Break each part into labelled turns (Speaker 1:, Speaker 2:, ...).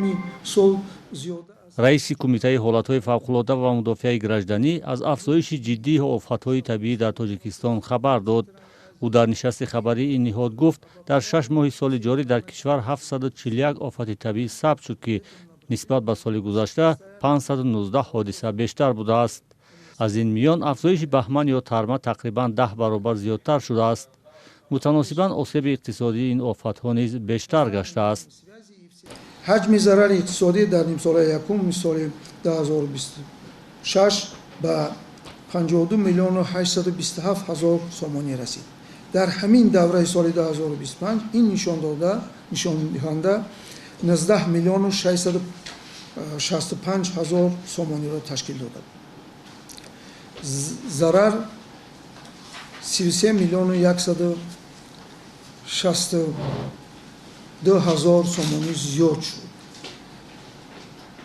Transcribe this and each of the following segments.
Speaker 1: тамоми сол зиёда
Speaker 2: раиси кумитаи ҳолатҳои фавқулодда ва мудофиаи гражданӣ аз афзоиши ҷиддии офатҳои табиӣ дар тоҷикистон хабар дод. ӯ дар нишасти хабарии ин ниҳод гуфт, дар 6 моҳи соли ҷорӣ дар кишвар 741 офати табиӣ сабт шуд, ки нисбат ба соли гузашта 519 ҳодиса бештар будааст. аз ин миён афзоиши баҳман ё тарма тақрибан 10 баробар зиёдтар шудааст. мутаносибан осеби иқтисодии ин офатҳо низ бештар гаштааст.
Speaker 1: ҳаҷми зарари иқтисодӣ дар нимсоли якуми соли 2026 ба 52 миллиону 827 ҳазор сомонӣ расид. дар ҳамин давраи соли 2025 ин нишондиҳанда 19 миллиону 665 ҳазор сомониро ташкил додад. зарар 33 миллиону 162 ҳазор сомонӣ зиёд шуд.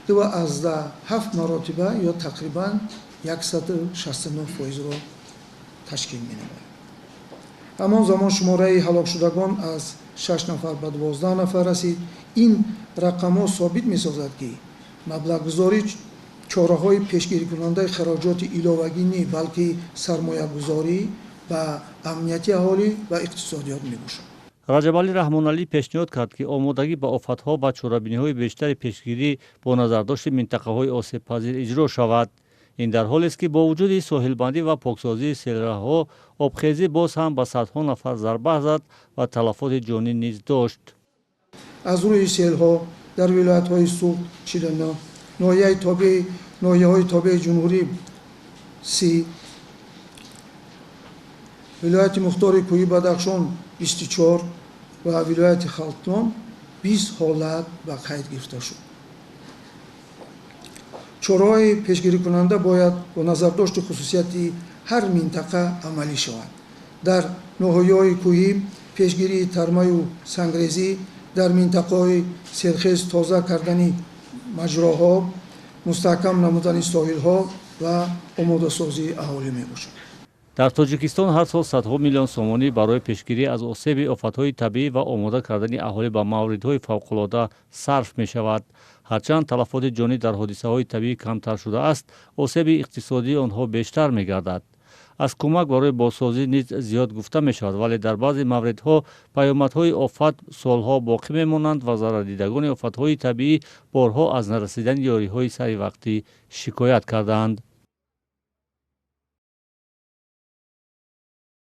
Speaker 1: 2.7 маротиба ё тақрибан 169%-ро ташкил менамояд. ҳамон замон шумораи ҳалокшудагон аз 6 нафар ба 12 нафар расид. ин рақамҳо собит месозад, ки маблағгузорӣ чораҳои пешгирикунандаи хароҷоти иловагӣ не, балки сармоягузорӣ ба амнияти аҳолӣ ва иқтисодиёт мебошад.
Speaker 2: раҷабалӣ раҳмоналӣ пешниҳод кард, ки омодагӣ ба офатҳо ба чорабиниҳои бештари пешгирӣ бо назардошти минтақаҳои осебпазир иҷро шавад. ин дар ҳолест, ки бо вуҷуди соҳилбандӣ ва поксозии селраҳҳо обхезӣ боз ҳам ба садҳо нафар зарба зад ва талафоти ҷонӣ низ дошт.
Speaker 1: аз рӯи селҳо дар вилоятҳои Суғд 49, ноҳияҳои тобеи ҷумҳурии 30, вилояти мухтори кӯҳӣ Бадахшон 24 ва вилояти Халтон 20 ҳолат ба қайд гирифта шуд. чораҳои пешгирикунанда бояд бо назардошти хусусияти ҳар минтақа амалӣ шавад. дар ноҳияҳои кӯҳӣ пешгирии тармаю сангрезӣ, дар минтақаҳои селхез тоза кардани маҷроҳо, мустаҳкам намудани соҳилҳо ва омодасозии аҳолӣ мебошад.
Speaker 2: дар тоҷикистон ҳар сол садҳо миллион сомонӣ барои пешгирӣ аз осеби офатҳои табиӣ ва омода кардани аҳолӣ ба мавридҳои фавқулодда сарф мешавад. ҳарчанд талафоти ҷонӣ дар ҳодисаҳои табиӣ камтар шудааст, осеби иқтисодии онҳо бештар мегардад. аз кӯмак барои бозсозӣ низ зиёд гуфта мешавад, вале дар баъзе мавридҳо паёмадҳои офат солҳо боқӣ мемонанд ва зарардидагони офатҳои табиӣ борҳо аз нарасидани ёриҳои саривақтӣ шикоят кардаанд.